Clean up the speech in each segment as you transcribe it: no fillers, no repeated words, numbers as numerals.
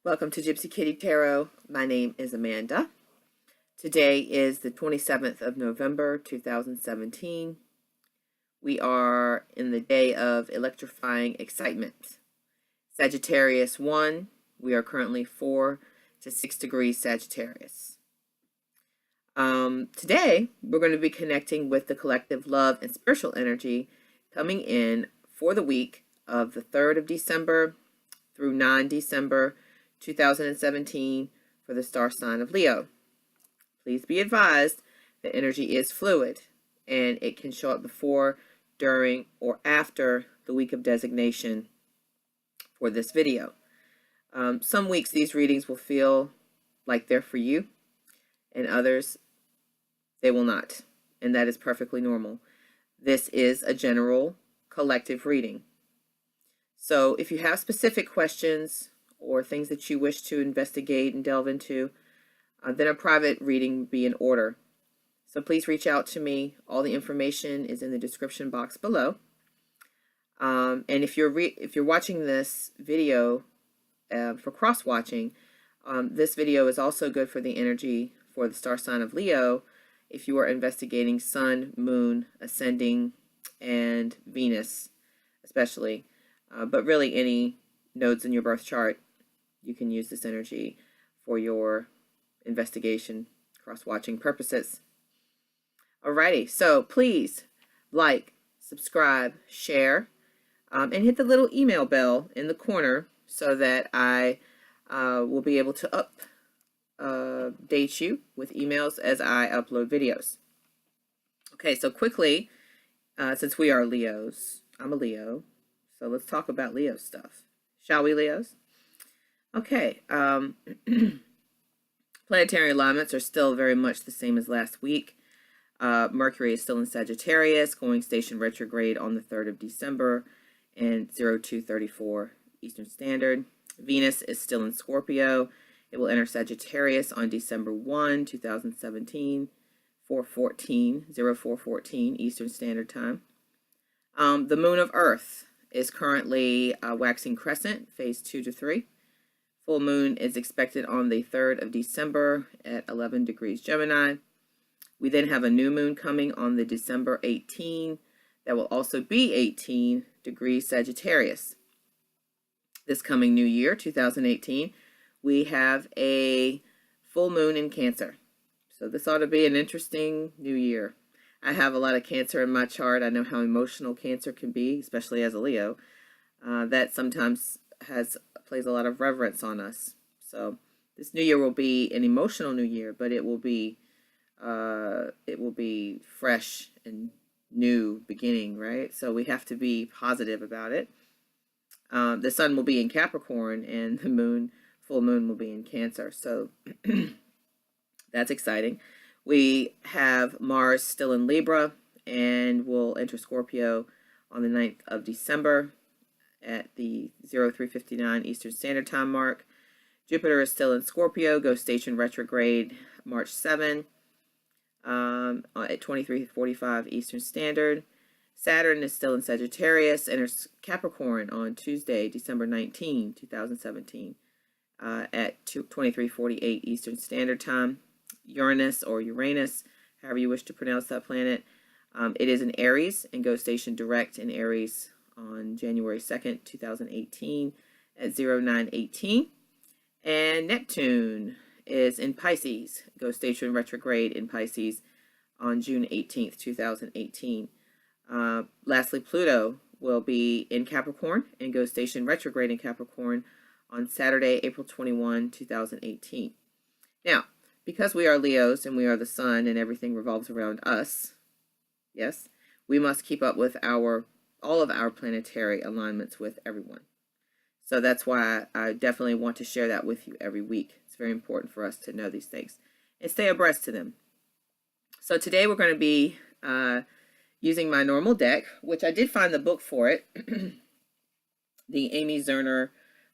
Welcome to Gypsy Kitty Tarot. My name is Amanda. Today is the 27th of November, 2017. We are in the day of electrifying excitement. Sagittarius 1, we are currently 4 to 6 degrees Sagittarius. Today, we're going to be connecting with the collective love and spiritual energy coming in for the week of the 3rd of December through 9 December 2017 for the star sign of Leo. Please be advised that energy is fluid and it can show up before, during, or after the week of designation for this video. Some weeks these readings will feel like they're for you, and others they will not, and that is perfectly normal. This is a general collective reading. So if you have specific questions or things that you wish to investigate and delve into, then a private reading would be in order. So please reach out to me. All the information is in the description box below. And if you're watching this video for cross-watching, this video is also good for the energy for the star sign of Leo if you are investigating Sun, Moon, Ascending, and Venus especially. But really any nodes in your birth chart, you can use this energy for your investigation, cross-watching purposes. Alrighty, so please like, subscribe, share, and hit the little email bell in the corner so that I will be able to update you with emails as I upload videos. Okay, so quickly, since we are Leos, I'm a Leo, so let's talk about Leo stuff. Shall we, Leos? Okay, planetary alignments are still very much the same as last week. Mercury is still in Sagittarius, going station retrograde on the 3rd of December and 0234 Eastern Standard. Venus is still in Scorpio. It will enter Sagittarius on December 1, 2017, 0414 Eastern Standard Time. The moon of Earth is currently waxing crescent, phase 2 to 3. Full moon is expected on the 3rd of December at 11 degrees Gemini. We then have a new moon coming on the December 18 that will also be 18 degrees Sagittarius. This coming new year, 2018, we have a full moon in Cancer. So this ought to be an interesting new year. I have a lot of Cancer in my chart. I know how emotional Cancer can be, especially as a Leo. That sometimes plays a lot of reverence on us. So this new year will be an emotional new year, but it will be fresh and new beginning, right? So we have to be positive about it. The sun will be in Capricorn and the full moon will be in Cancer. So that's exciting. We have Mars still in Libra and will enter Scorpio on the 9th of December at the 0359 Eastern Standard Time mark. Jupiter is still in Scorpio, goes station retrograde March 7 at 2345 Eastern Standard. Saturn is still in Sagittarius, enters Capricorn on Tuesday, December 19, 2017 at 2348 Eastern Standard Time. Uranus, or Uranus, however you wish to pronounce that planet, it is in Aries and goes station direct in Aries on January 2nd, 2018 at 0918. And Neptune is in Pisces, goes station retrograde in Pisces on June 18th, 2018. Lastly, Pluto will be in Capricorn and goes station retrograde in Capricorn on Saturday, April 21, 2018. Now, because we are Leos and we are the sun and everything revolves around us, yes, we must keep up with all of our planetary alignments with everyone. So that's why I definitely want to share that with you every week. It's very important for us to know these things and stay abreast to them. So today we're going to be using my normal deck, which I did find the book for it, the Amy Zerner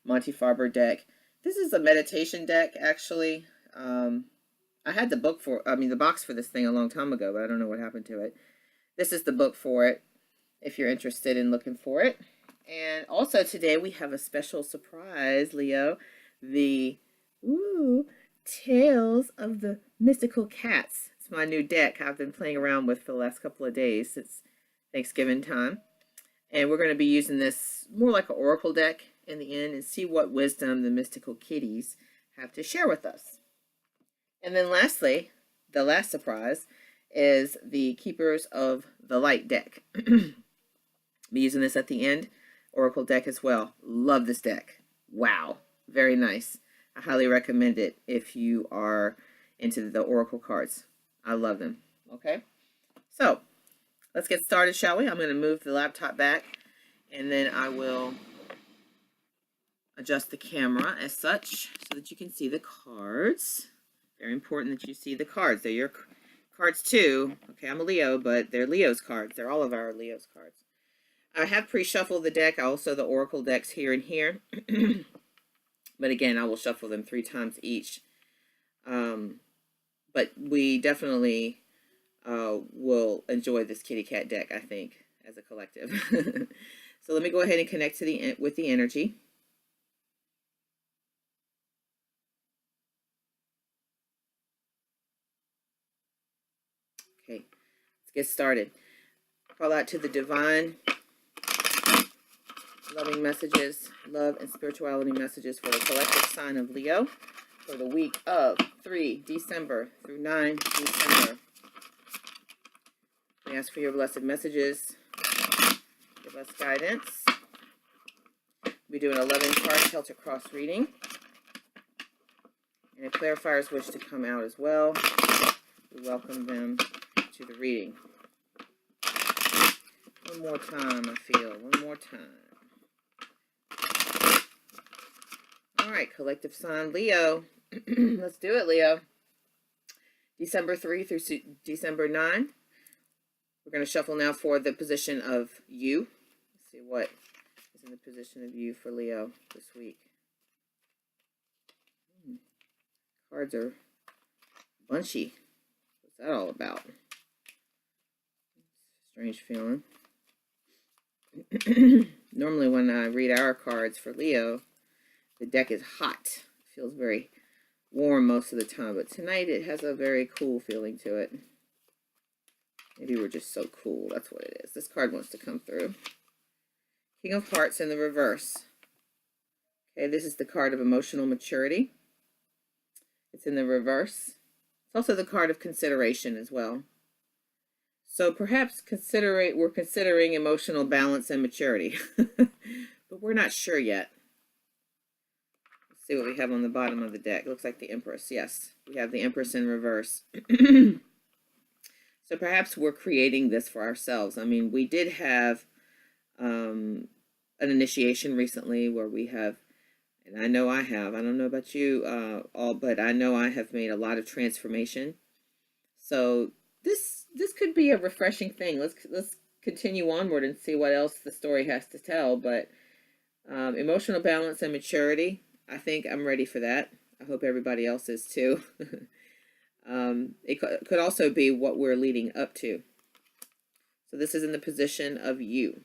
Monty Farber deck. This is a meditation deck, actually. I had the box for this thing a long time ago, but I don't know what happened to it. This is the book for it, if you're interested in looking for it. And also today we have a special surprise, Leo. the Tales of the Mystical Cats. It's my new deck I've been playing around with for the last couple of days since Thanksgiving time. And we're going to be using this more like an oracle deck in the end and see what wisdom the mystical kitties have to share with us. And then lastly, the last surprise is the Keepers of the Light deck. Be using this at the end. Oracle deck as well. Love this deck. Wow. Very nice. I highly recommend it if you are into the oracle cards. I love them. Okay. So let's get started, shall we? I'm going to move the laptop back and then I will adjust the camera as such so that you can see the cards. Very important that you see the cards. They're your cards too. Okay, I'm a Leo, but they're Leo's cards. They're all of our Leo's cards. I have pre-shuffled the deck, also the oracle decks here and here. But again, I will shuffle them 3 times each. But we definitely will enjoy this kitty cat deck, I think, as a collective. So let me go ahead and connect to with the energy. Okay, let's get started. Call out to the divine loving messages, love and spirituality messages for the collective sign of Leo for the week of 3 December through 9 December. We ask for your blessed messages. Give us guidance. We do an 11-card Celtic cross reading. And if clarifiers wish to come out as well, we welcome them to the reading. One more time, I feel. One more time. All right, collective sign Leo. Let's do it, Leo. December 3 through December 9. We're going to shuffle now for the position of you. Let's see what is in the position of you for Leo this week. Cards are bunchy. What's that all about? Strange feeling. Normally when I read our cards for Leo, the deck is hot. It feels very warm most of the time, but tonight it has a very cool feeling to it. Maybe we're just so cool. That's what it is. This card wants to come through. King of Hearts in the reverse. Okay, this is the card of emotional maturity. It's in the reverse. It's also the card of consideration as well. So perhaps we're considering emotional balance and maturity, but we're not sure yet. Let's see what we have on the bottom of the deck. It looks like the Empress. Yes, we have the Empress in reverse. So perhaps we're creating this for ourselves. I mean, we did have an initiation recently where we have, and I know I have, I don't know about you all, but I know I have made a lot of transformation. So this could be a refreshing thing. Let's continue onward and see what else the story has to tell. But emotional balance and maturity, I think I'm ready for that. I hope everybody else is too. It could also be what we're leading up to. So this is in the position of you.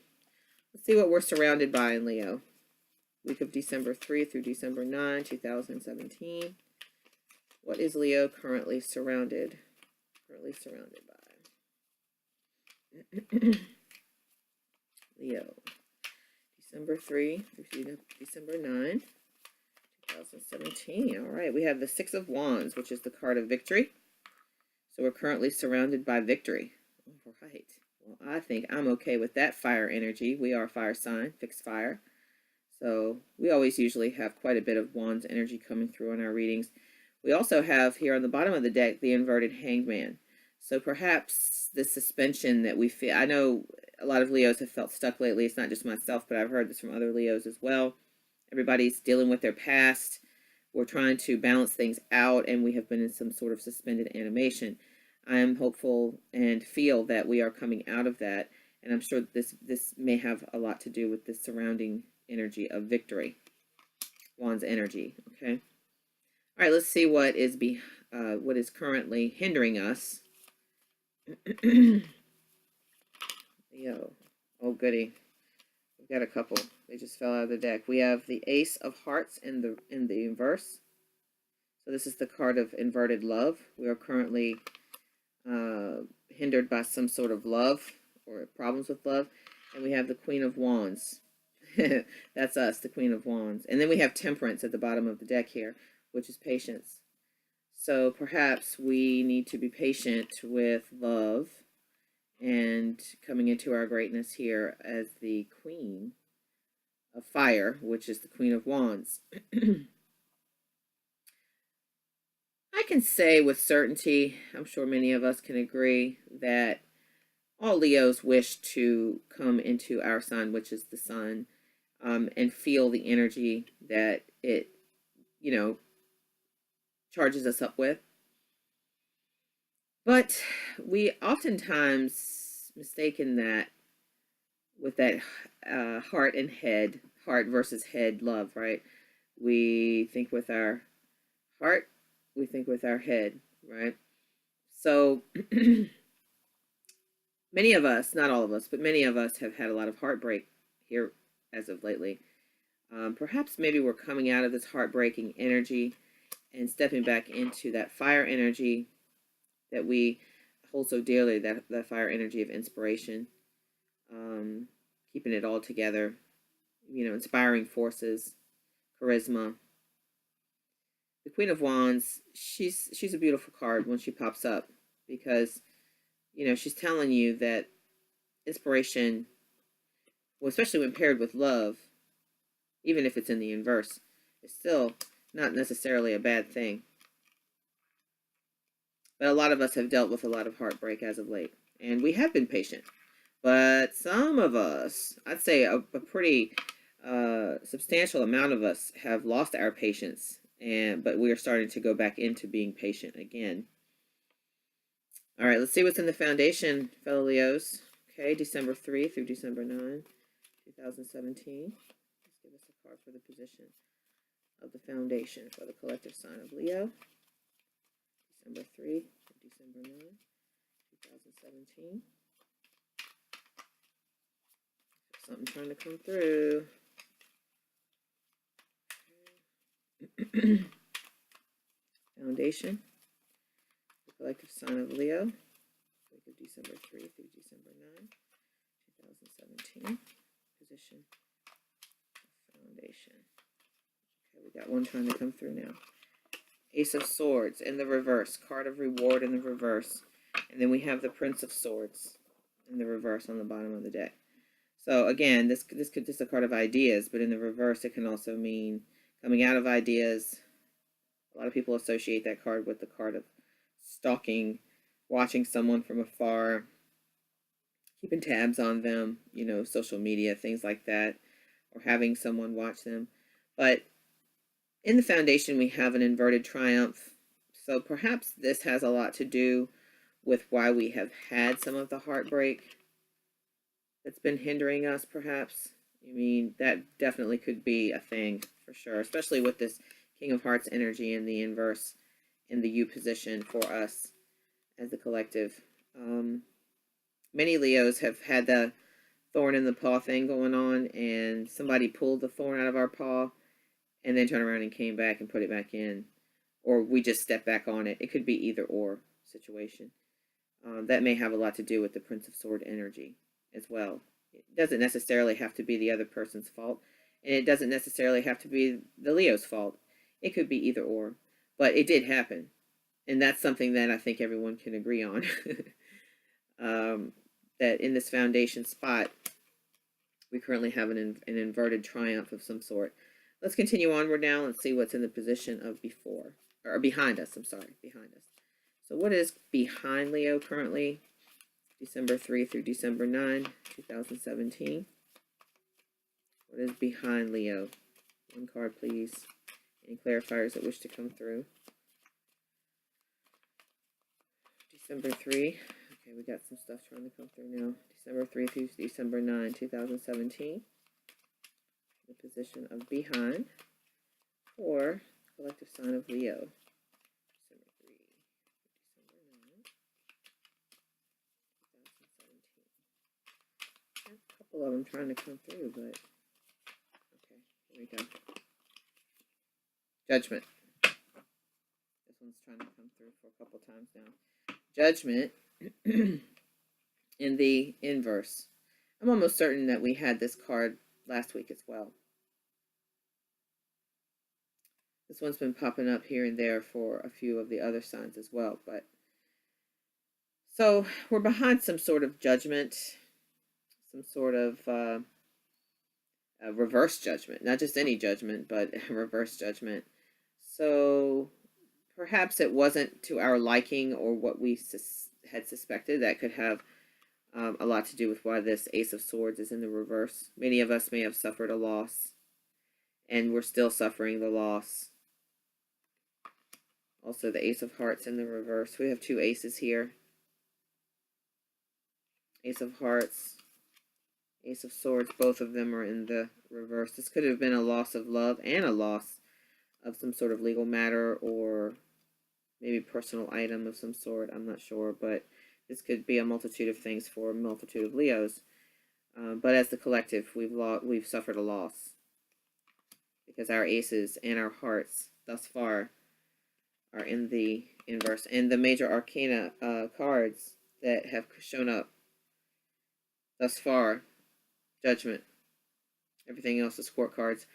Let's see what we're surrounded by in Leo. Week of December 3 through December 9, 2017. What is Leo currently surrounded by? Leo. December 3 through December 9, 2017. All right, we have the Six of Wands, which is the card of victory. So we're currently surrounded by victory. All right. Well, I think I'm okay with that fire energy. We are fire sign, fixed fire. So we always usually have quite a bit of Wands energy coming through in our readings. We also have here on the bottom of the deck the inverted Hangman. So perhaps the suspension that we feel, I know a lot of Leos have felt stuck lately. It's not just myself, but I've heard this from other Leos as well. Everybody's dealing with their past. We're trying to balance things out, and we have been in some sort of suspended animation. I am hopeful and feel that we are coming out of that, and I'm sure this may have a lot to do with the surrounding energy of victory. Wands energy, okay? All right, let's see what is currently hindering us. Leo. Oh, goody. We've got a couple. They just fell out of the deck. We have the Ace of Hearts in the inverse. So this is the card of inverted love. We are currently hindered by some sort of love or problems with love. And we have the Queen of Wands. That's us, the Queen of Wands. And then we have Temperance at the bottom of the deck here, which is patience. So perhaps we need to be patient with love and coming into our greatness here as the Queen of Fire, which is the Queen of Wands. I can say with certainty, I'm sure many of us can agree, that all Leos wish to come into our sign, which is the sun, and feel the energy that it, charges us up with. But we oftentimes mistaken that with that heart and head, heart versus head love, right? We think with our heart, we think with our head, right? So many of us, not all of us, but many of us have had a lot of heartbreak here as of lately. Perhaps maybe we're coming out of this heartbreaking energy and stepping back into that fire energy that we hold so dearly, that fire energy of inspiration, keeping it all together, inspiring forces, charisma. The Queen of Wands, she's a beautiful card when she pops up, because she's telling you that inspiration, well, especially when paired with love, even if it's in the inverse, is still not necessarily a bad thing. But a lot of us have dealt with a lot of heartbreak as of late, and we have been patient. But some of us, I'd say a pretty substantial amount of us, have lost our patience, but we are starting to go back into being patient again. All right, let's see what's in the foundation, fellow Leos. Okay, December 3 through December 9, 2017. Let's give us a card for the position of the foundation for the collective sign of Leo. December 3 through December 9, 2017. Something trying to come through. Foundation, the collective sign of Leo, week of December 3 through December 9, 2017. Position of foundation. Okay, we got one trying to come through now. Ace of Swords in the reverse, card of reward in the reverse. And then we have the Prince of Swords in the reverse on the bottom of the deck. So again, this could just a card of ideas, but in the reverse it can also mean coming out of ideas. A lot of people associate that card with the card of stalking, watching someone from afar, keeping tabs on them, social media, things like that, or having someone watch them. But in the foundation, we have an inverted triumph. So perhaps this has a lot to do with why we have had some of the heartbreak that's been hindering us, perhaps. I mean, that definitely could be a thing for sure, especially with this King of Hearts energy in the inverse in the U position for us as the collective. Many Leos have had the thorn in the paw thing going on, and somebody pulled the thorn out of our paw and then turned around and came back and put it back in, or we just stepped back on it. It could be either or situation. That may have a lot to do with the Prince of Sword energy as well. It doesn't necessarily have to be the other person's fault, and it doesn't necessarily have to be the Leo's fault. It could be either or, but it did happen, and that's something that I think everyone can agree on. That in this foundation spot, we currently have an inverted triumph of some sort. Let's continue onward now and see what's in the position of before, or behind us, behind us. So what is behind Leo currently? December 3 through December 9, 2017. What is behind Leo? One card, please. Any clarifiers that wish to come through? December 3. Okay, we got some stuff trying to come through now. December 3 through December 9, 2017. The position of behind for collective sign of Leo. December 3 through December 9, 2017. A couple of them trying to come through, but we go. Judgment. This one's trying to come through for a couple times now. Judgment in the inverse. I'm almost certain that we had this card last week as well. This one's been popping up here and there for a few of the other signs as well. But so we're behind some sort of judgment, some sort of a reverse judgment, not just any judgment, but a reverse judgment. So perhaps it wasn't to our liking or what we had suspected. That could have a lot to do with why this Ace of Swords is in the reverse. Many of us may have suffered a loss, and we're still suffering the loss. Also, the Ace of Hearts in the reverse. We have two aces here. Ace of Hearts, Ace of Swords, both of them are in the reverse. This could have been a loss of love and a loss of some sort of legal matter or maybe personal item of some sort. I'm not sure, but this could be a multitude of things for a multitude of Leos. But as the collective, we've suffered a loss because our aces and our hearts thus far are in the inverse. And the major arcana cards that have shown up thus far, Judgment, everything else is court cards.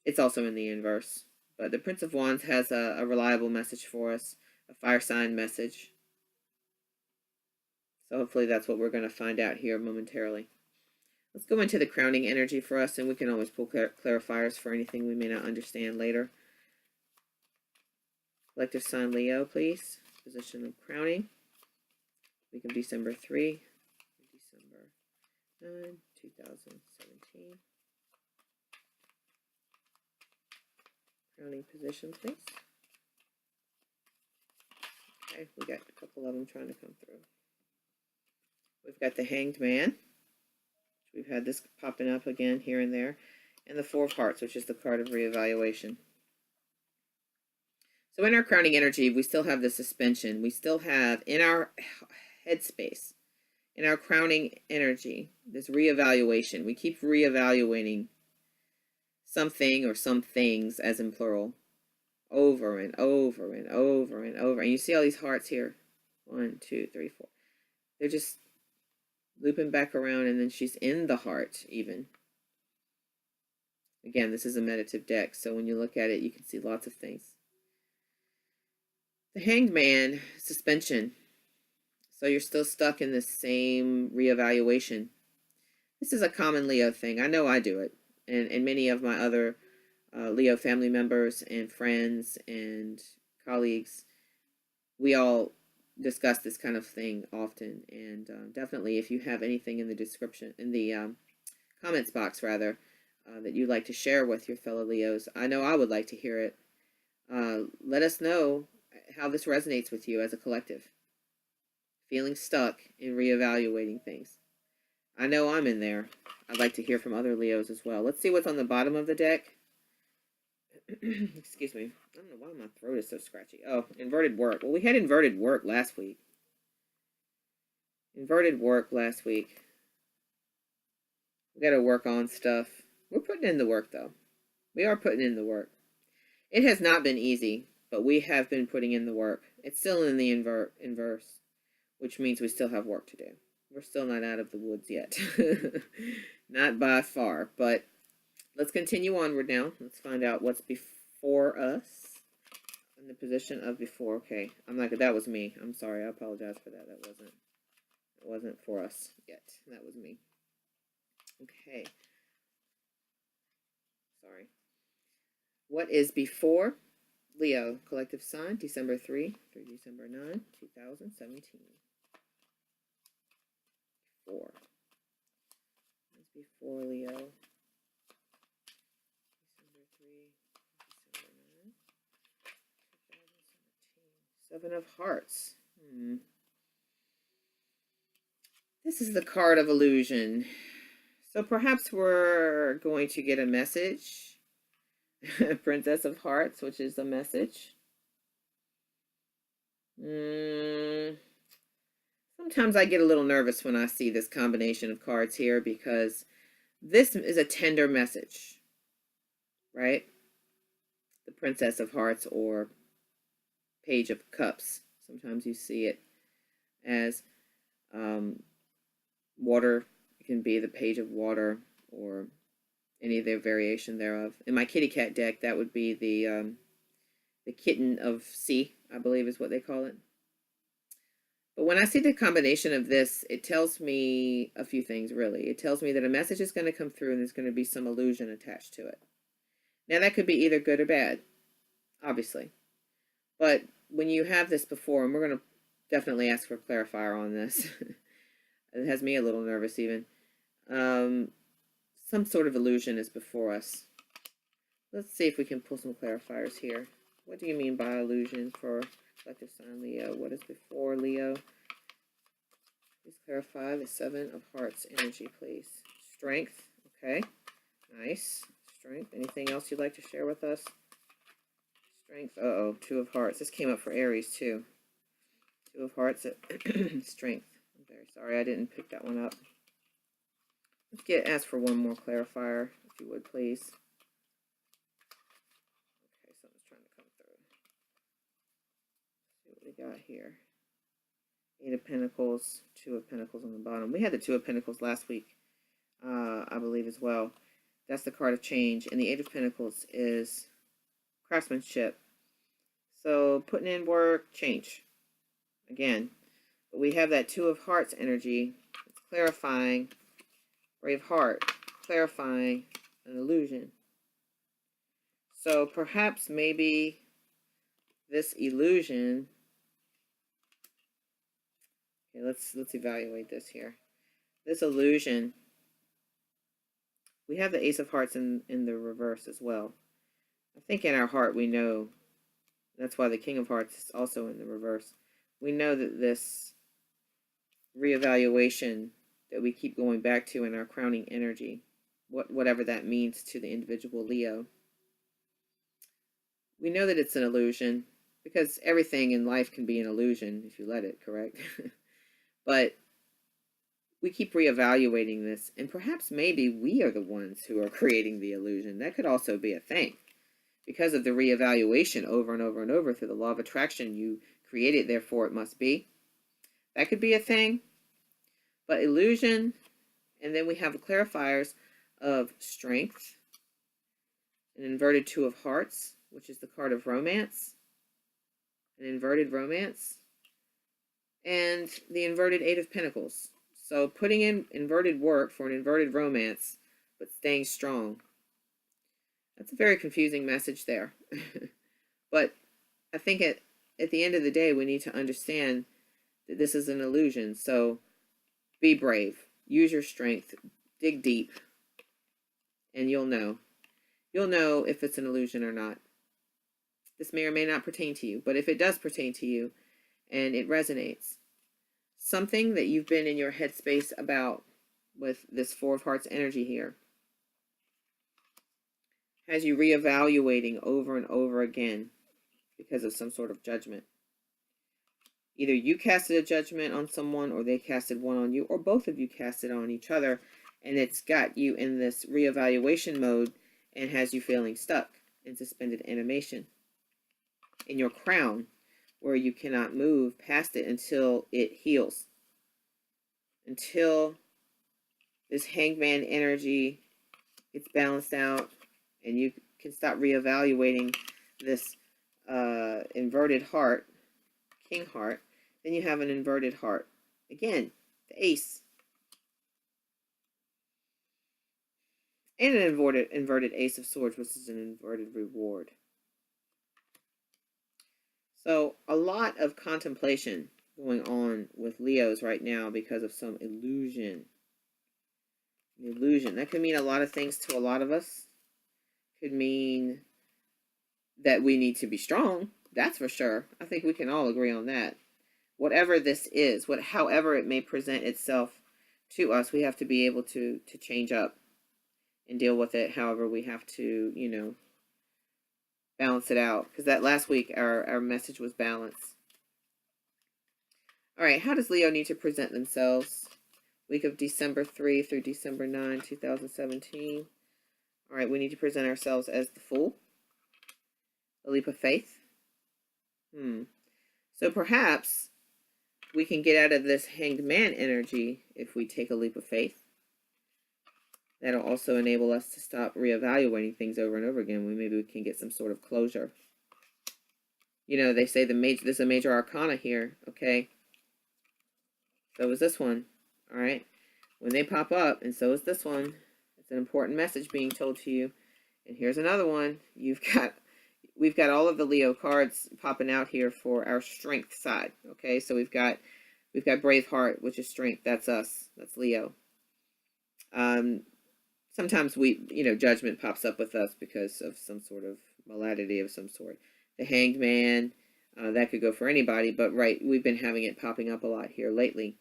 It's also in the inverse. But the Prince of Wands has a reliable message for us, a fire sign message. So hopefully that's what we're going to find out here momentarily. Let's go into the crowning energy for us, and we can always pull clarifiers for anything we may not understand later. Collective sign Leo, please. Position of crowning. Week of December 3, December 9, 2017. Crowning position, please. Okay, we got a couple of them trying to come through. We've got the Hanged Man. We've had this popping up again here and there. And the Four of Hearts, which is the card of reevaluation. So in our crowning energy, we still have the suspension. We still have, in our headspace, in our crowning energy, this reevaluation. We keep reevaluating something or some things, as in plural, over and over and over and over. And you see all these hearts here. 1, 2, 3, 4. They're just looping back around, and then she's in the heart even. Again, this is a meditative deck, so when you look at it, you can see lots of things. The Hanged Man, suspension. So you're still stuck in the same reevaluation. This is a common Leo thing. I know I do it. And many of my other Leo family members and friends and colleagues, we all discuss this kind of thing often. And definitely, if you have anything in the description, in the comments box rather, that you'd like to share with your fellow Leos, I know I would like to hear it. Let us know how this resonates with you as a collective. Feeling stuck in reevaluating things. I know I'm in there. I'd like to hear from other Leos as well. Let's see what's on the bottom of the deck. Excuse me. I don't know why my throat is so scratchy. Oh, inverted work. Well, we had inverted work last week. Inverted work last week. We got to work on stuff. We're putting in the work, though. We are putting in the work. It has not been easy, but we have been putting in the work. It's still in the inverse, which means we still have work to do. We're still not out of the woods yet. Not by far, but let's continue onward now. Let's find out what's before us. In the position of before. Okay, I'm not. That was me. I'm sorry. I apologize for that. That wasn't for us yet. That was me. Okay. Sorry. What is before Leo? Collective sign, December 3 through December 9, 2017. 4. That's before Leo. December 3, December 9, 2017. 7 of Hearts. This is the card of illusion. So perhaps we're going to get a message. Princess of Hearts, which is a message. Sometimes I get a little nervous when I see this combination of cards here because This is a tender message, right? The Princess of Hearts or Page of Cups. Sometimes you see it as water. It can be the Page of Water or any of their variation thereof. In my kitty cat deck, that would be the Kitten of Sea, I believe is what they call it. But when I see the combination of this, it tells me a few things, really. It tells me that a message is going to come through and there's going to be some illusion attached to it. Now, that could be either good or bad, obviously. But when you have this before, and we're going to definitely ask for a clarifier on this. It has me a little nervous even. Some sort of illusion is before us. Let's see if we can pull some clarifiers here. What do you mean by illusion for collective sign Leo? What is before Leo? Please clarify the Seven of Hearts energy, please. Strength. Okay. Nice. Strength. Anything else you'd like to share with us? Strength. Uh-oh. Two of Hearts. This came up for Aries, too. Two of Hearts. Strength. I'm very sorry I didn't pick that one up. Let's ask for one more clarifier, if you would, please. Okay, something's trying to come through. Let's see what we got here. Eight of Pentacles, Two of Pentacles on the bottom. We had the Two of Pentacles last week, I believe, as well. That's the card of change. And the Eight of Pentacles is craftsmanship. So putting in work, change. Again. But we have that Two of Hearts energy. It's clarifying. Brave Heart. Clarifying an illusion. So perhaps maybe this illusion... Okay, let's evaluate this here. This illusion... We have the Ace of Hearts in the reverse as well. I think in our heart we know, that's why the King of Hearts is also in the reverse. We know that this reevaluation that we keep going back to in our crowning energy, whatever that means to the individual Leo, we know that it's an illusion because everything in life can be an illusion if you let it, correct? But we keep reevaluating this, and perhaps maybe we are the ones who are creating the illusion. That could also be a thing. Because of the reevaluation over and over and over through the law of attraction, you create it, therefore it must be. That could be a thing. But illusion, and then we have the clarifiers of strength, an inverted Two of Hearts, which is the card of romance, an inverted romance, and the inverted Eight of Pentacles. So putting in inverted work for an inverted romance, but staying strong. That's a very confusing message there. But I think at the end of the day, we need to understand that this is an illusion. So be brave. Use your strength. Dig deep. And you'll know. You'll know if it's an illusion or not. This may or may not pertain to you. But if it does pertain to you and it resonates, something that you've been in your headspace about with this Four of Hearts energy here has you reevaluating over and over again because of some sort of judgment. Either you casted a judgment on someone or they casted one on you, or both of you casted on each other, and it's got you in this reevaluation mode and has you feeling stuck in suspended animation in your crown, where you cannot move past it until it heals. Until this hangman energy gets balanced out and you can stop reevaluating this inverted heart, King Heart, then you have an inverted heart. Again, the Ace. And an inverted Ace of Swords, which is an inverted reward. So a lot of contemplation going on with Leos right now because of some illusion. An illusion. That could mean a lot of things to a lot of us. Could mean that we need to be strong. That's for sure. I think we can all agree on that. Whatever this is, however it may present itself to us, we have to be able to change up and deal with it however we have to, you know, balance it out. Because that last week, our message was balance. All right, how does Leo need to present themselves week of December 3 through December 9, 2017. All right, we need to present ourselves as the Fool. A leap of faith. So perhaps we can get out of this Hanged Man energy if we take a leap of faith. That'll also enable us to stop reevaluating things over and over again. Maybe we can get some sort of closure. You know, they say there's a major arcana here, okay? So is this one, all right? When they pop up, and so is this one, it's an important message being told to you. And here's another one. We've got all of the Leo cards popping out here for our strength side, okay? So we've got Braveheart, which is strength. That's us. That's Leo. Sometimes judgment pops up with us because of some sort of malady of some sort. The Hanged Man, that could go for anybody, but right, we've been having it popping up a lot here lately.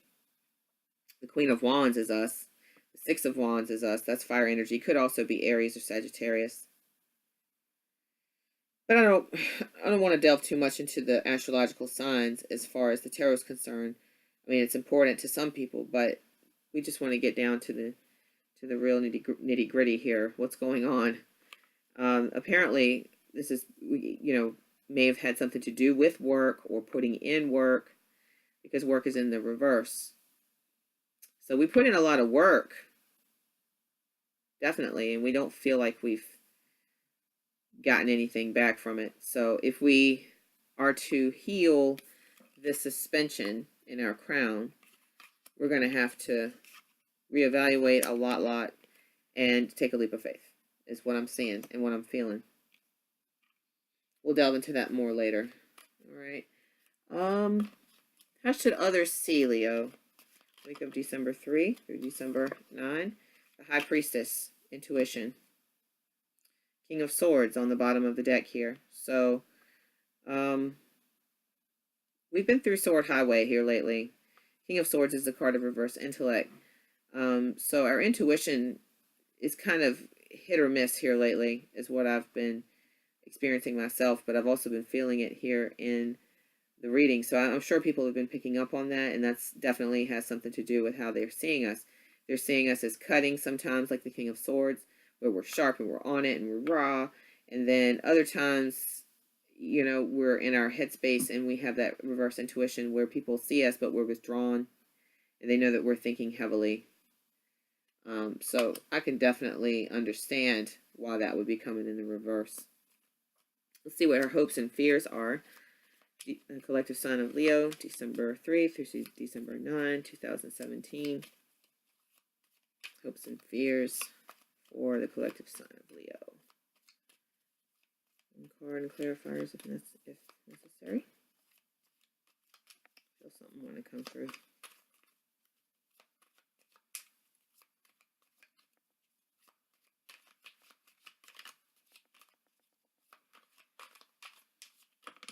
The Queen of Wands is us. The Six of Wands is us. That's fire energy. Could also be Aries or Sagittarius. But I don't want to delve too much into the astrological signs as far as the tarot is concerned. I mean, it's important to some people, but we just want to get down to the real nitty gritty here. What's going on? Apparently, this is, may have had something to do with work or putting in work, because work is in the reverse. So we put in a lot of work, definitely, and we don't feel like we've gotten anything back from it. So if we are to heal this suspension in our crown, we're going to have to reevaluate a lot and take a leap of faith, is what I'm seeing and what I'm feeling. We'll delve into that more later. All right. How should others see Leo? Week of December 3 through December 9. The High Priestess, intuition. King of Swords on the bottom of the deck here. So, we've been through Sword Highway here lately. King of Swords is the card of reverse intellect. So our intuition is kind of hit or miss here lately, is what I've been experiencing myself, but I've also been feeling it here in the reading. So I'm sure people have been picking up on that, and that's definitely has something to do with how they're seeing us. They're seeing us as cutting sometimes, like the King of Swords, where we're sharp and we're on it and we're raw. And then other times, we're in our headspace and we have that reverse intuition where people see us, but we're withdrawn and they know that we're thinking heavily. So I can definitely understand why that would be coming in the reverse. Let's see what our hopes and fears are. The collective sign of Leo, December 3 through December 9, 2017. Hopes and fears for the collective sign of Leo. One card and clarifiers if necessary. Feel something want to come through.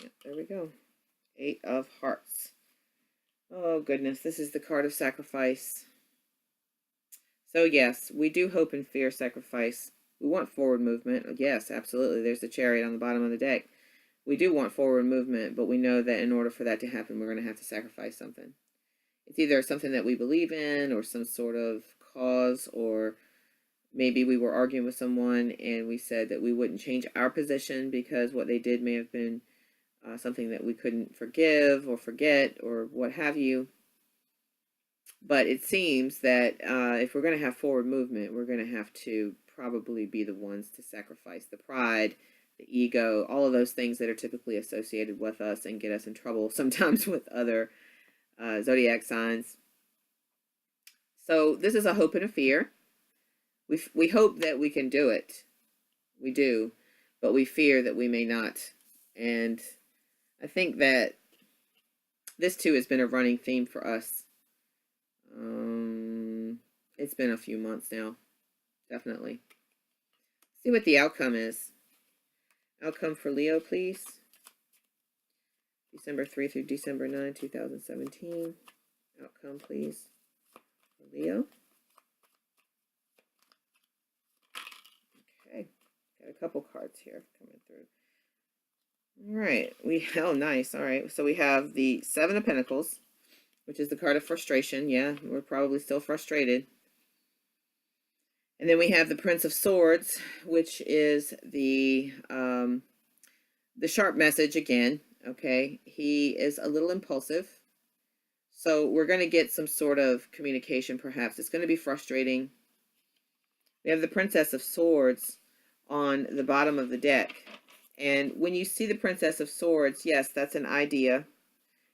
Yep, there we go. 8 of Hearts. Oh goodness, this is the card of sacrifice. So yes, we do hope and fear sacrifice. We want forward movement. Yes, absolutely. There's the Chariot on the bottom of the deck. We do want forward movement, but we know that in order for that to happen, we're going to have to sacrifice something. It's either something that we believe in or some sort of cause, or maybe we were arguing with someone and we said that we wouldn't change our position because what they did may have been something that we couldn't forgive or forget or what have you. But it seems that if we're going to have forward movement, we're going to have to probably be the ones to sacrifice the pride, the ego, all of those things that are typically associated with us and get us in trouble sometimes with other zodiac signs. So this is a hope and a fear. We hope that we can do it. We do, but we fear that we may not. And I think that this too has been a running theme for us. It's been a few months now, definitely. See what the outcome is. Outcome for Leo, please. December 3 through December 9, 2017. Outcome, please, for Leo. Okay, got a couple cards here coming through. All right, oh nice. All right, so we have the 7 of Pentacles, which is the card of frustration. Yeah, we're probably still frustrated. And then we have the Prince of Swords, which is the sharp message again. Okay, he is a little impulsive. So we're going to get some sort of communication, perhaps. It's going to be frustrating. We have the Princess of Swords on the bottom of the deck. And when you see the Princess of Swords, yes, that's an idea.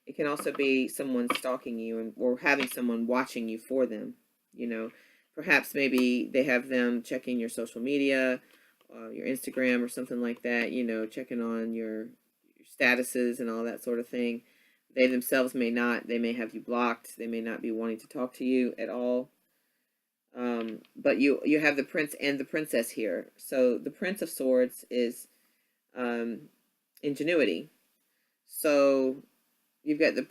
It can also be someone stalking you or having someone watching you for them. You know, perhaps maybe they have them checking your social media, your Instagram or something like that, you know, checking on your statuses and all that sort of thing. They themselves may not. They may have you blocked. They may not be wanting to talk to you at all. But you have the prince and the princess here. So the Prince of Swords is ingenuity. So you've got the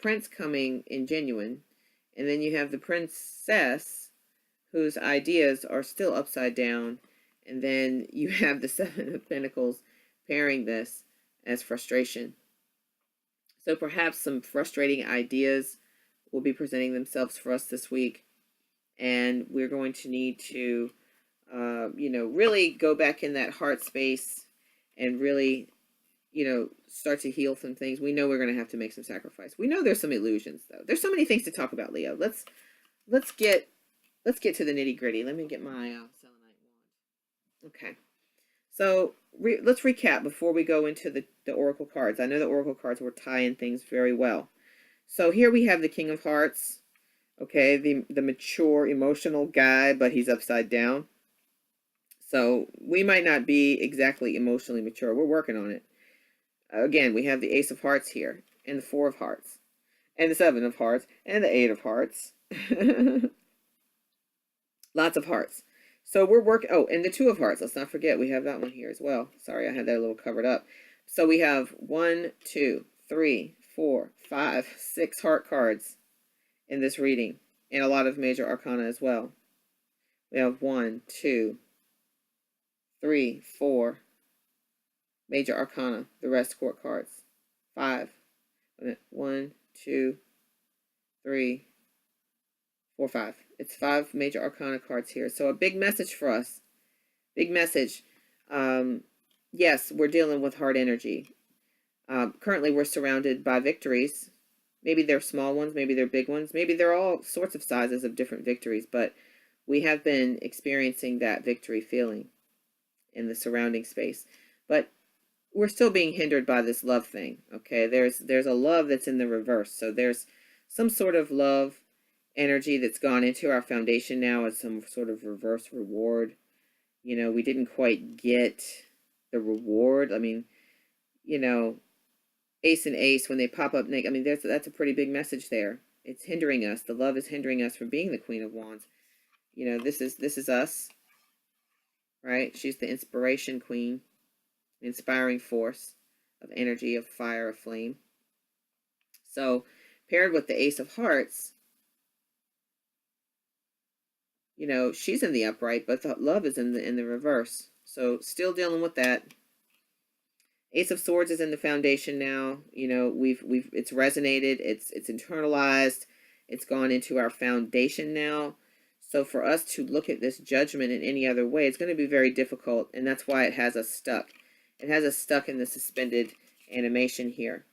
prince coming in genuine, and then you have the princess whose ideas are still upside down, and then you have the Seven of Pentacles pairing this as frustration. So perhaps some frustrating ideas will be presenting themselves for us this week, and we're going to need to, you know, really go back in that heart space and really, you know, start to heal some things. We know we're going to have to make some sacrifice. We know there's some illusions, though. There's so many things to talk about, Leo. Let's get to the nitty gritty. Let me get my selenite wand. Okay, so let's recap before we go into the oracle cards. I know the oracle cards were tying things very well. So here we have the King of Hearts. Okay, the mature, emotional guy, but he's upside down. So we might not be exactly emotionally mature. We're working on it. Again, we have the Ace of Hearts here, and the Four of Hearts, and the Seven of Hearts, and the Eight of Hearts. Lots of hearts. So we're working, oh, and the Two of Hearts. Let's not forget, we have that one here as well. Sorry, I had that a little covered up. So we have 1, 2, 3, 4, 5, 6 heart cards in this reading, and a lot of major arcana as well. We have 1, 2, 3, 4 major arcana, the rest court cards. 5. 1, 2, 3, 4, 5. It's 5 major arcana cards here. So a big message for us. Big message. Yes, we're dealing with hard energy. Currently, we're surrounded by victories. Maybe they're small ones, maybe they're big ones, maybe they're all sorts of sizes of different victories, but we have been experiencing that victory feeling in the surrounding space. But we're still being hindered by this love thing, okay? There's a love that's in the reverse. So there's some sort of love energy that's gone into our foundation now as some sort of reverse reward. You know, we didn't quite get the reward. I mean, you know, ace and ace, when they pop up, I mean, that's a pretty big message there. It's hindering us. The love is hindering us from being the Queen of Wands. You know, this is us, right? She's the inspiration queen, inspiring force of energy, of fire, of flame. So paired with the Ace of Hearts, you know, she's in the upright, but the love is in the reverse. So still dealing with that. Ace of Swords is in the foundation now. You know, it's resonated, it's internalized, it's gone into our foundation now. So for us to look at this judgment in any other way, it's going to be very difficult, and that's why it has us stuck. It has us stuck in the suspended animation here.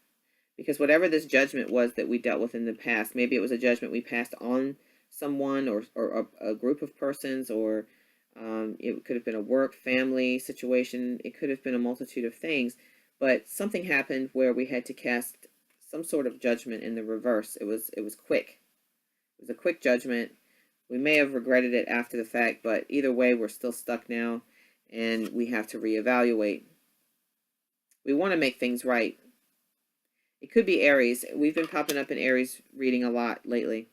Because whatever this judgment was that we dealt with in the past, maybe it was a judgment we passed on someone or a group of persons, or it could have been a work, family situation. It could have been a multitude of things. But something happened where we had to cast some sort of judgment in the reverse. It was quick. It was a quick judgment. We may have regretted it after the fact, but either way, we're still stuck now, and we have to reevaluate. We want to make things right. It could be Aries. We've been popping up in Aries reading a lot lately.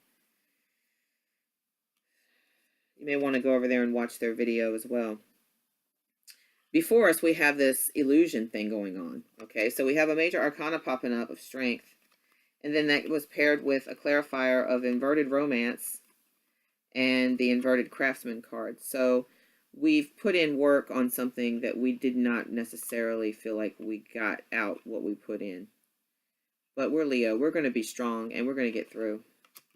You may want to go over there and watch their video as well. Before us, we have this illusion thing going on. Okay, so we have a major arcana popping up of strength. And then that was paired with a clarifier of inverted romance and the inverted craftsman card. So we've put in work on something that we did not necessarily feel like we got out what we put in. but we're Leo. We're going to be strong, and we're going to get through.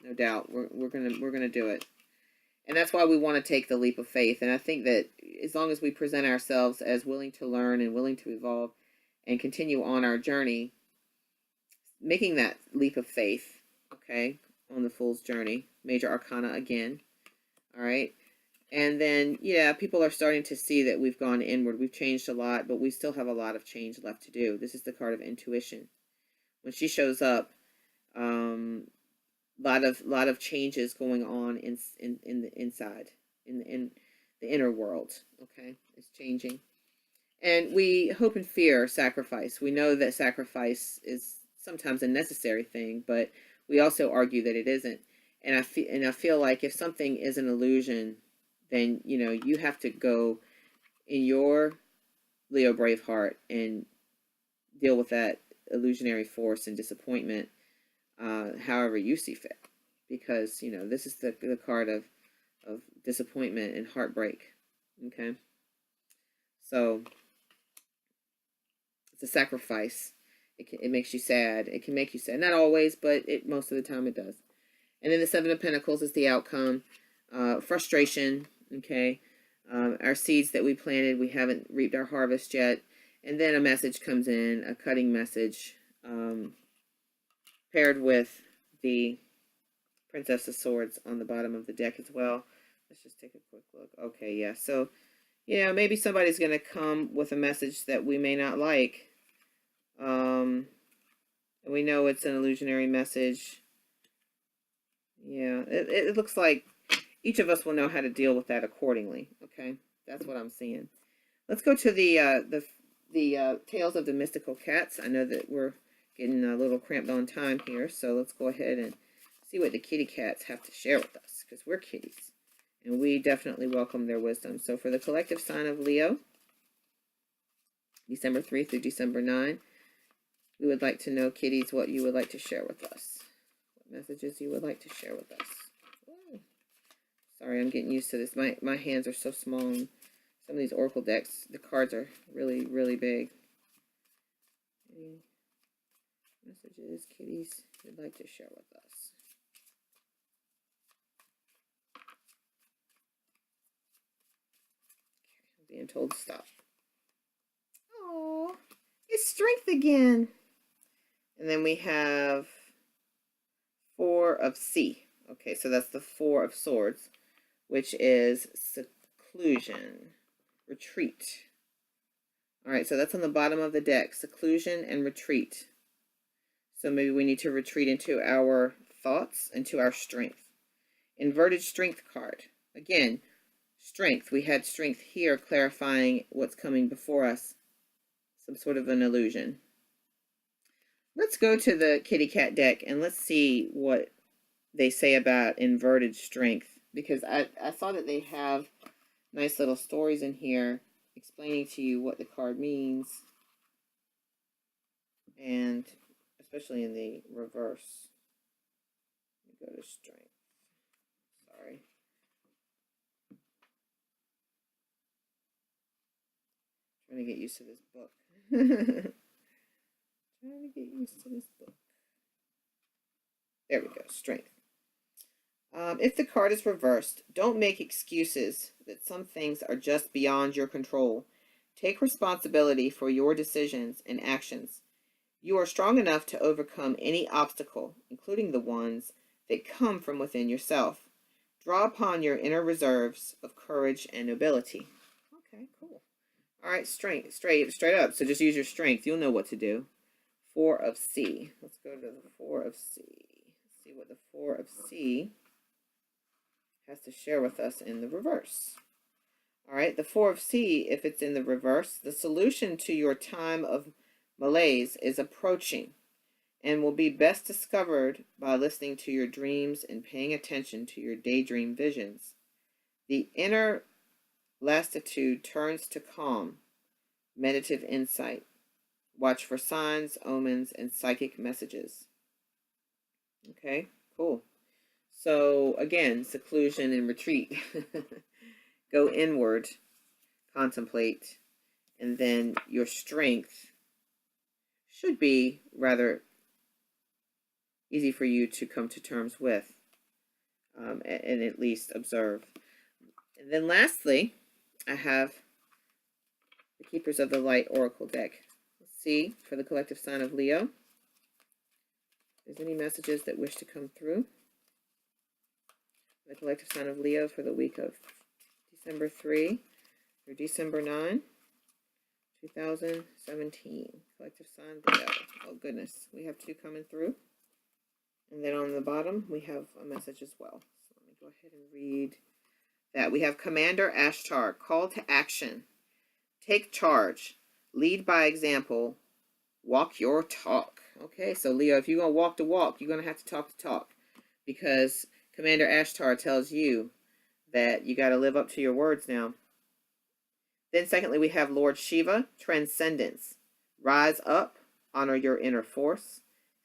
No doubt. We're gonna do it. And that's why we want to take the leap of faith. And I think that as long as we present ourselves as willing to learn and willing to evolve and continue on our journey, making that leap of faith, okay, on the Fool's journey, major arcana again, all right. And then, yeah, people are starting to see that we've gone inward. We've changed a lot, but we still have a lot of change left to do. This is the card of intuition. When she shows up, lot of changes going on in the inside, in the inner world. Okay, it's changing, and we hope and fear sacrifice. We know that sacrifice is sometimes a necessary thing, but we also argue that it isn't. And I feel like if something is an illusion, then you have to go in your Leo brave heart and deal with that illusionary force and disappointment, however you see fit, because this is the card of disappointment and heartbreak. Okay, so it's a sacrifice. It makes you sad. It can make you sad, not always, but most of the time it does. And then the Seven of Pentacles is the outcome. Frustration. Okay, our seeds that we planted, we haven't reaped our harvest yet. And then a message comes in, a cutting message, paired with the Princess of Swords on the bottom of the deck as well. Let's just take a quick look. Okay, yeah. So, maybe somebody's going to come with a message that we may not like. And we know it's an illusionary message. Yeah, it looks like each of us will know how to deal with that accordingly. Okay, that's what I'm seeing. Let's go to the Tales of the Mystical Cats. I know that we're getting a little cramped on time here, so let's go ahead and see what the kitty cats have to share with us, because we're kitties, and we definitely welcome their wisdom. So for the collective sign of Leo, December 3 through December 9, we would like to know, kitties, what you would like to share with us. What messages you would like to share with us. Oh, sorry, I'm getting used to this. My hands are so small. And some of these oracle decks, the cards are really, really big. Any messages, kitties, you'd like to share with us. Okay, I'm being told to stop. Oh, it's strength again. And then we have Four of C. Okay, so that's the Four of Swords, which is seclusion, retreat. All right, so that's on the bottom of the deck, seclusion and retreat. So maybe we need to retreat into our thoughts, into our strength. Inverted strength card. Again, strength. We had strength here clarifying what's coming before us. Some sort of an illusion. Let's go to the kitty cat deck and let's see what they say about inverted strength, because I saw that they have nice little stories in here explaining to you what the card means, and especially in the reverse. Let me go to strength. Sorry. Trying to get used to this book. Trying to get used to this book. There we go, strength. If the card is reversed, don't make excuses that some things are just beyond your control. Take responsibility for your decisions and actions. You are strong enough to overcome any obstacle, including the ones that come from within yourself. Draw upon your inner reserves of courage and nobility. Okay, cool. All right, straight up. So just use your strength. You'll know what to do. Four of C. Let's go to the Four of C. Let's see what the Four of C has to share with us in the reverse. All right, the Four of C, if it's in the reverse, the solution to your time of malaise is approaching and will be best discovered by listening to your dreams and paying attention to your daydream visions. The inner lassitude turns to calm, meditative insight. Watch for signs, omens, and psychic messages. Okay, cool. So again, seclusion and retreat. Go inward, contemplate, and then your strength should be rather easy for you to come to terms with, and at least observe. And then lastly, I have the Keepers of the Light Oracle deck. Let's see for the collective sign of Leo. If there's any messages that wish to come through. The collective sign of Leo for the week of December 3 through December 9, 2017. Collective sign Leo. Oh goodness, we have 2 coming through. And then on the bottom, we have a message as well. So let me go ahead and read that. We have Commander Ashtar, call to action. Take charge. Lead by example. Walk your talk. Okay, so Leo, if you're going to walk the walk, you're going to have to talk the talk. Because Commander Ashtar tells you that you got to live up to your words now. Then secondly, we have Lord Shiva, transcendence. Rise up, honor your inner force.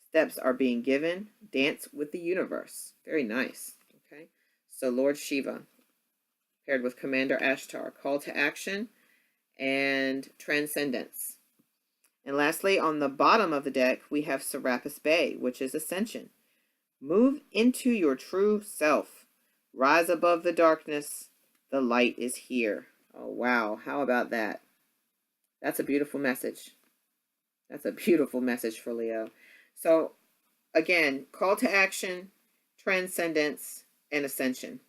Steps are being given. Dance with the universe. Very nice. Okay, so Lord Shiva paired with Commander Ashtar, call to action and transcendence. And lastly, on the bottom of the deck, we have Serapis Bey, which is ascension. Move into your true self. Rise above the darkness. The light is here. Oh, wow. How about that? That's a beautiful message. That's a beautiful message for Leo. So, again, call to action, transcendence, and ascension.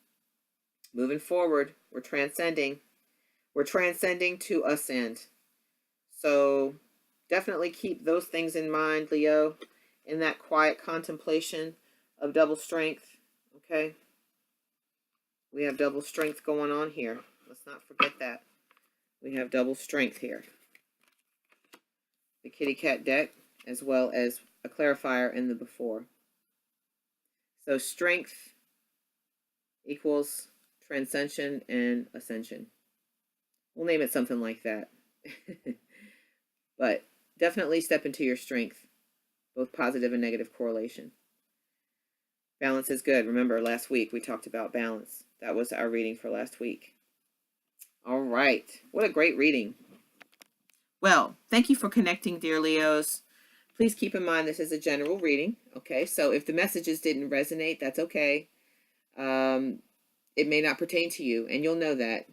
Moving forward, we're transcending. We're transcending to ascend. So, definitely keep those things in mind, Leo, in that quiet contemplation of double strength. Okay? We have double strength going on here. Let's not forget that. We have double strength here. The kitty cat deck, as well as a clarifier in the before. So strength equals transcension and ascension. We'll name it something like that. But definitely step into your strength, both positive and negative correlation. Balance is good. Remember, last week we talked about balance. That was our reading for last week. All right. What a great reading. Well, thank you for connecting, dear Leos. Please keep in mind this is a general reading. Okay, so if the messages didn't resonate, that's okay. It may not pertain to you, and you'll know that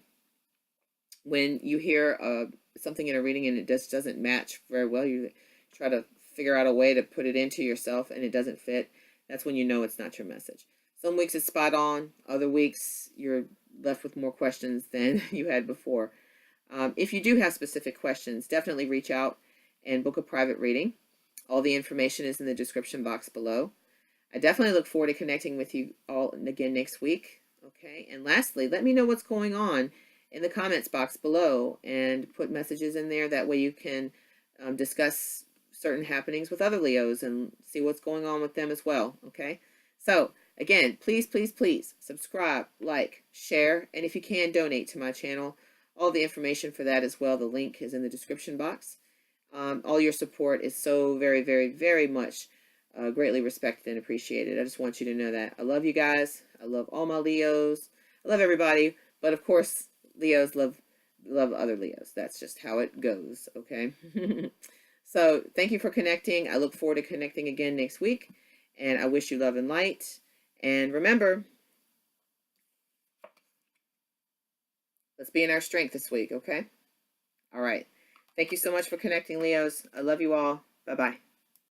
when you hear something in a reading and it just doesn't match very well. You try to figure out a way to put it into yourself and it doesn't fit. That's when you know it's not your message. Some weeks it's spot on. Other weeks you're left with more questions than you had before. If you do have specific questions, definitely reach out and book a private reading. All the information is in the description box below. I definitely look forward to connecting with you all again next week. Okay, and lastly, let me know what's going on in the comments box below and put messages in there. That way you can discuss certain happenings with other Leos and see what's going on with them as well. Okay, so again, please, please, please subscribe, like, share, and if you can, donate to my channel. All the information for that as well, the link is in the description box. All your support is so very, very, very much greatly respected and appreciated. I just want you to know that. I love you guys. I love all my Leos. I love everybody. But of course, Leos love other Leos. That's just how it goes, okay? So thank you for connecting. I look forward to connecting again next week. And I wish you love and light. And remember, let's be in our strength this week, okay? All right. Thank you so much for connecting, Leos. I love you all. Bye-bye.